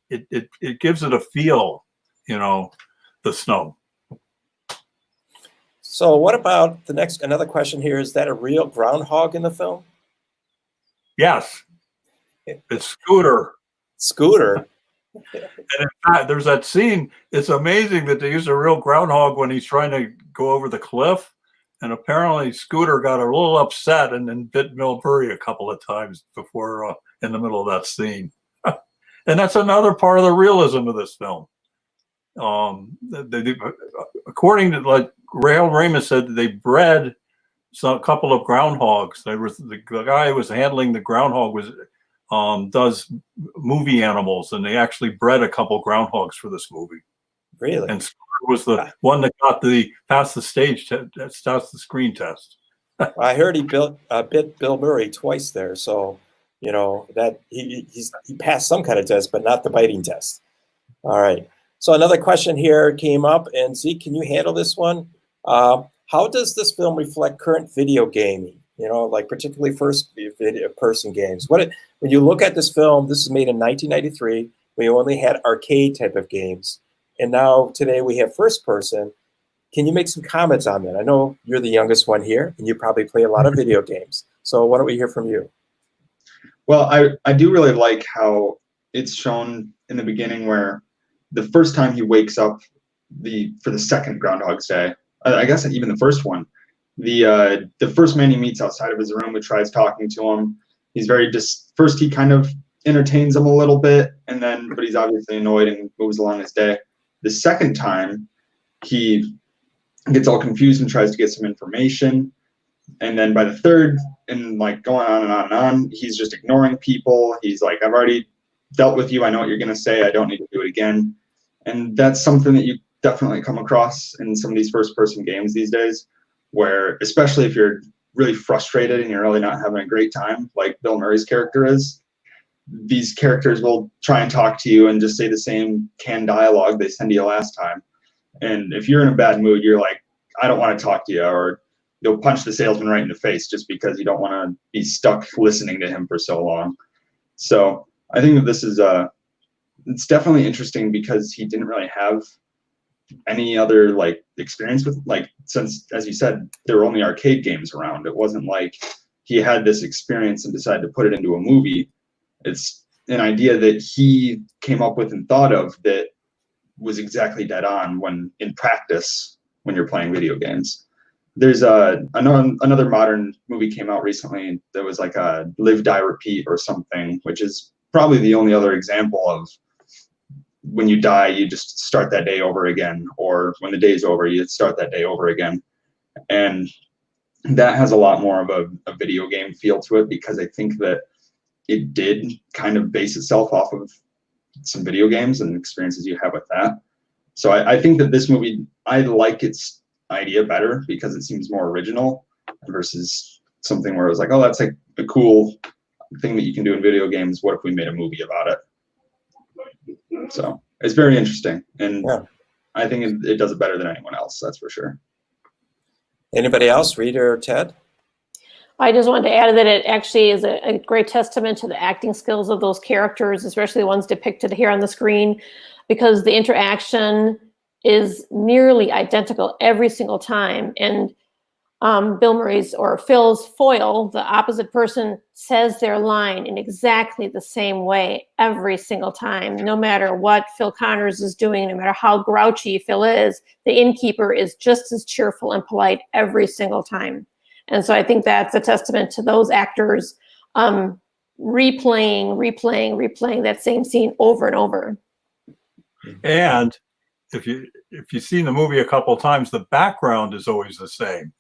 it gives it a feel, the snow. So what about another question here? Is that a real groundhog in the film? Yes. It's Scooter. Scooter. And in fact, there's that scene. It's amazing that they use a real groundhog when he's trying to go over the cliff. And apparently Scooter got a little upset and then bit Bill Murray a couple of times before in the middle of that scene. And that's another part of the realism of this film. According to like Real Ramis said, they bred a couple of groundhogs. There was the guy who was handling the groundhog does movie animals, and they actually bred a couple groundhogs for this movie. Really? And Scooter was the one that passed the screen test. I heard he bit Bill Murray twice there, so that he passed some kind of test, but not the biting test. All right. So another question here came up, and Zeke, can you handle this one? How does this film reflect current video gaming? Like particularly first person games. When you look at this film, this is made in 1993. We only had arcade type of games, and now today we have first person. Can you make some comments on that? I know you're the youngest one here, and you probably play a lot of video games. So why don't we hear from you? Well, I do really like how it's shown in the beginning where the first time he wakes up for the second Groundhog's Day, I guess even the first one, the first man he meets outside of his room who tries talking to him, he's first he kind of entertains him a little bit, but he's obviously annoyed and moves along his day. The second time, he gets all confused and tries to get some information. And then by the third, and like going on and on and on, he's just ignoring people. He's like, I've already dealt with you. I know what you're going to say. I don't need to do it again. And that's something that you definitely come across in some of these first-person games these days, where especially if you're really frustrated and you're really not having a great time, like Bill Murray's character is, these characters will try and talk to you and just say the same canned dialogue they sent you last time. And if you're in a bad mood, you're like, I don't want to talk to you, or you'll punch the salesman right in the face just because you don't want to be stuck listening to him for so long. So I think that this is it's definitely interesting because he didn't really have any other like experience with, like, since, as you said, there were only arcade games around. It wasn't like he had this experience and decided to put it into a movie. It's an idea that he came up with and thought of that was exactly dead on when in practice when you're playing video games. There's another modern movie came out recently that was like a Live, Die, Repeat or something, which is probably the only other example of when you die, you just start that day over again, or when the day's over, you start that day over again. And that has a lot more of a video game feel to it, because I think that it did kind of base itself off of some video games and experiences you have with that. So I think that this movie, I like its idea better because it seems more original versus something where it was like, oh, that's like a cool thing that you can do in video games. What if we made a movie about it? So it's very interesting. And Yeah. I think it does it better than anyone else, that's for sure. Anybody else, Rita or Ted? I just wanted to add that it actually is a great testament to the acting skills of those characters, especially the ones depicted here on the screen, because the interaction is nearly identical every single time. And Bill Murray's or Phil's foil, the opposite person, says their line in exactly the same way every single time. No matter what Phil Connors is doing, no matter how grouchy Phil is, the innkeeper is just as cheerful and polite every single time. And so I think that's a testament to those actors replaying that same scene over and over. And if you've seen the movie a couple of times, the background is always the same.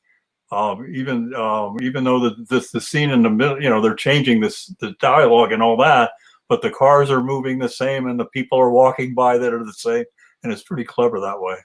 Even though the scene in the middle, you know, they're changing the dialogue and all that, but the cars are moving the same and the people are walking by that are the same, and it's pretty clever that way.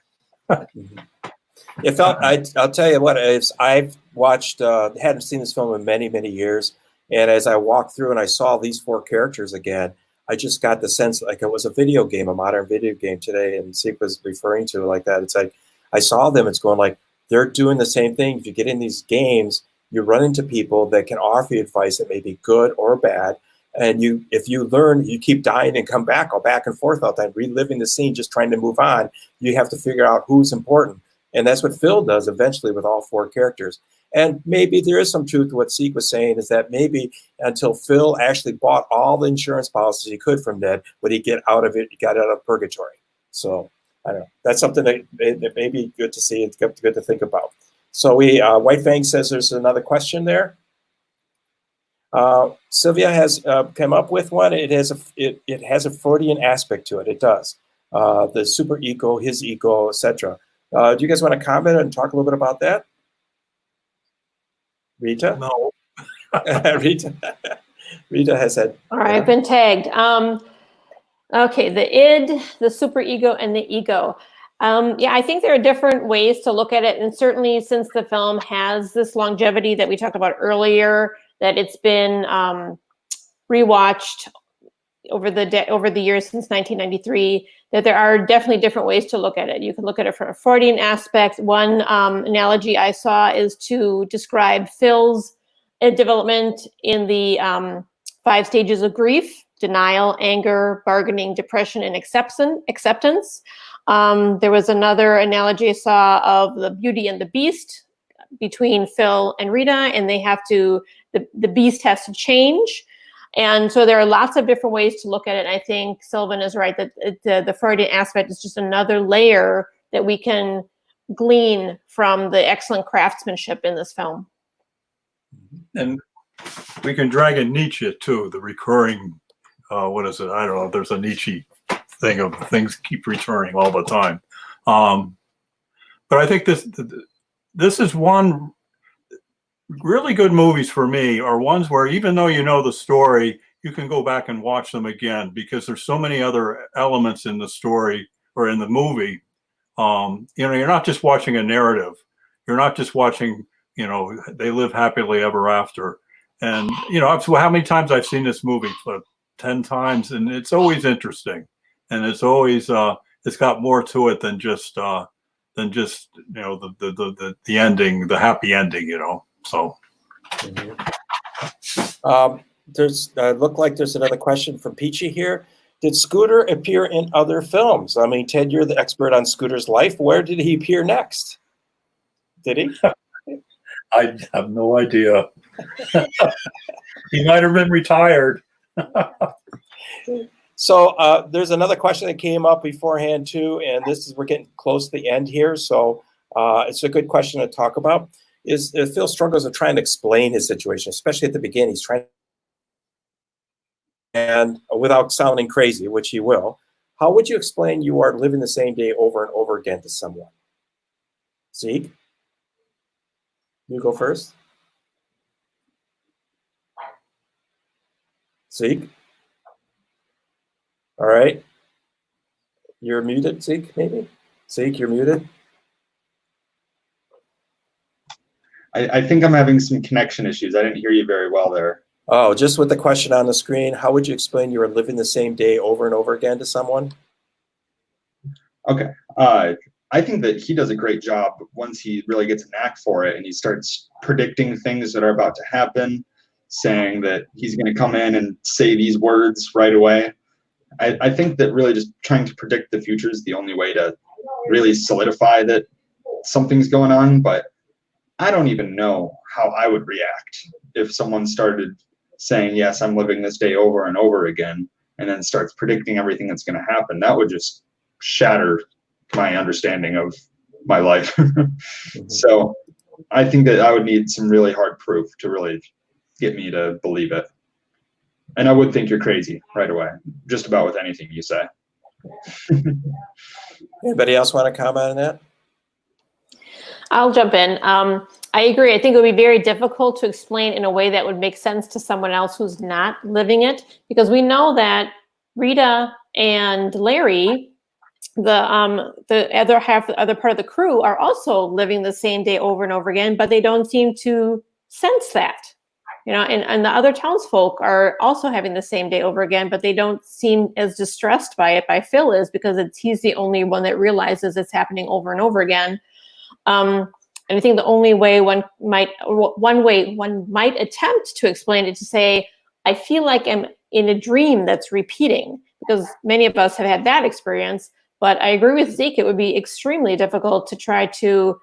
It felt, I'll tell you what, I've watched, hadn't seen this film in many, many years. And as I walked through and I saw these four characters again, I just got the sense like it was a video game, a modern video game today. And Zeke was referring to it like that. It's like, I saw them, it's going like, they're doing the same thing. If you get in these games, you run into people that can offer you advice that may be good or bad. And if you learn, you keep dying and come back, all back and forth all the time, reliving the scene, just trying to move on. You have to figure out who's important. And that's what Phil does eventually with all four characters. And maybe there is some truth to what Zeke was saying, is that maybe until Phil actually bought all the insurance policies he could from Ned, would he get out of it, he got out of purgatory. So I don't know. That's something that may be good to see. It's good to think about. So White Fang says there's another question there. Sylvia has come up with one. It has a Freudian aspect to it. It does. The super ego, his ego, etc. Do you guys want to comment and talk a little bit about that? Rita? No. Rita has said. All right, I've been tagged. Okay, the id, the superego, and the ego. Yeah, I think there are different ways to look at it. And certainly since the film has this longevity that we talked about earlier, that it's been rewatched over the years since 1993, that there are definitely different ways to look at it. You can look at it from a Freudian aspect. One analogy I saw is to describe Phil's development in the 5 stages of grief: denial, anger, bargaining, depression, and acceptance. There was another analogy I saw of the Beauty and the Beast between Phil and Rita, and the beast has to change. And so there are lots of different ways to look at it. And I think Sylvan is right that the Freudian aspect is just another layer that we can glean from the excellent craftsmanship in this film. And we can drag in Nietzsche too, the recurring, what is it? I don't know. There's a Nietzsche thing of things keep returning all the time. But I think this is one. Really good movies for me are ones where even though you know the story, you can go back and watch them again, because there's so many other elements in the story or in the movie. You're not just watching a narrative. You're not just watching, they live happily ever after. And, how many times I've seen this movie? 10 times, and it's always interesting. And it's always, it's got more to it than just the ending, the happy ending, So, there's look like there's another question from Peachy here. Did Scooter appear in other films? I mean, Ted, you're the expert on Scooter's life. Where did he appear next? Did he? I have no idea. He might have been retired. So there's another question that came up beforehand too, and we're getting close to the end here, so it's a good question to talk about. Is Phil struggles with trying to explain his situation, especially at the beginning. He's trying, and without sounding crazy, which he will. How would you explain you are living the same day over and over again to someone? Zeke, you go first. Zeke? All right. You're muted, Zeke, maybe? Zeke, you're muted. I think I'm having some connection issues. I didn't hear you very well there. Oh, just with the question on the screen, how would you explain you are living the same day over and over again to someone? Okay. I think that he does a great job once he really gets a knack for it and he starts predicting things that are about to happen, saying that he's going to come in and say these words right away. I think that really just trying to predict the future is the only way to really solidify that something's going on. But I don't even know how I would react if someone started saying, yes, I'm living this day over and over again, and then starts predicting everything that's going to happen. That would just shatter my understanding of my life. So I think that I would need some really hard proof to really get me to believe it. And I would think you're crazy right away, just about with anything you say. Anybody else want to comment on that? I'll jump in. I agree. I think it would be very difficult to explain in a way that would make sense to someone else who's not living it, because we know that Rita and Larry, the other half, the other part of the crew, are also living the same day over and over again, but they don't seem to sense that. You know, and the other townsfolk are also having the same day over again, but they don't seem as distressed by it by Phil is, because he's the only one that realizes it's happening over and over again. And I think the only way one might attempt to explain it to say, I feel like I'm in a dream that's repeating, because many of us have had that experience. But I agree with Zeke, it would be extremely difficult to try to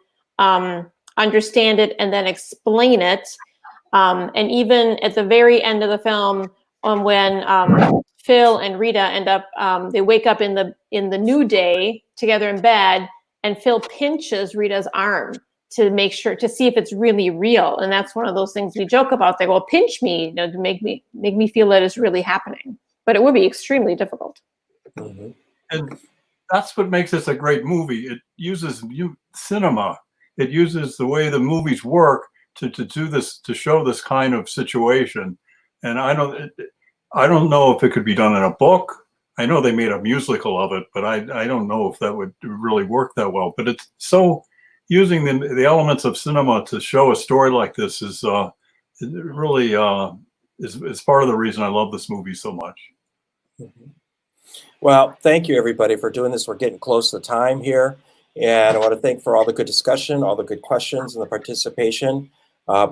understand it and then explain it. And even at the very end of the film, when Phil and Rita end up, they wake up in the new day together in bed, and Phil pinches Rita's arm to make sure, to see if it's really real. And that's one of those things we joke about. They go, pinch me, you know, to make me feel that it's really happening. But it would be extremely difficult. Mm-hmm. And that's what makes this a great movie. It uses cinema. It uses the way the movies work to do this, to show this kind of situation. And I don't know if it could be done in a book. I know they made a musical of it, but I don't know if that would really work that well. But it's so, using the elements of cinema to show a story like this is really is part of the reason I love this movie so much. Mm-hmm. Well, thank you everybody for doing this. We're getting close to time here, and I want to thank for all the good discussion, all the good questions, and the participation.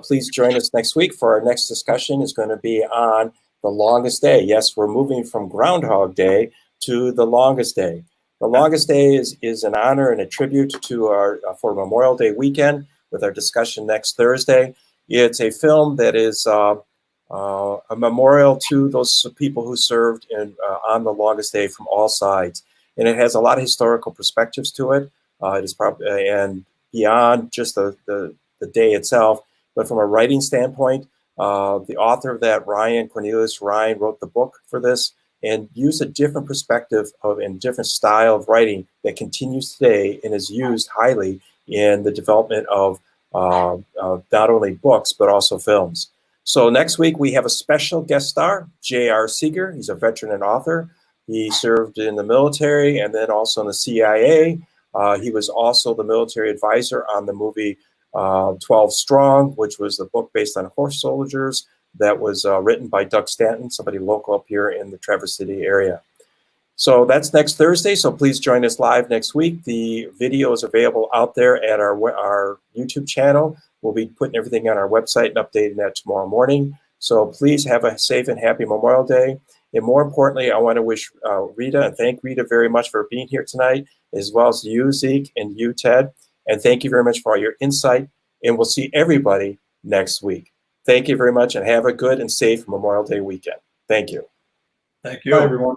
Please join us next week for our next discussion. Is going to be on The Longest Day. Yes, we're moving from Groundhog Day to The Longest Day. The Longest Day is an honor and a tribute to our for Memorial Day weekend with our discussion next Thursday. It's a film that is a memorial to those people who served on the longest day from all sides. And it has a lot of historical perspectives to it. It is probably, and beyond just the day itself, but from a writing standpoint, the author of that, Cornelius Ryan, wrote the book for this and used a different perspective and different style of writing that continues today and is used highly in the development of not only books, but also films. So next week, we have a special guest star, J.R. Seeger. He's a veteran and author. He served in the military and then also in the CIA. He was also the military advisor on the movie 12 Strong, which was a book based on horse soldiers that was written by Doug Stanton, somebody local up here in the Traverse City area. So that's next Thursday, so please join us live next week. The video is available out there at our YouTube channel. We'll be putting everything on our website and updating that tomorrow morning. So please have a safe and happy Memorial Day. And more importantly, I want to wish Rita and thank Rita very much for being here tonight, as well as you, Zeke, and you, Ted. And thank you very much for all your insight. And we'll see everybody next week. Thank you very much and have a good and safe Memorial Day weekend. Thank you. Thank you. Bye, everyone.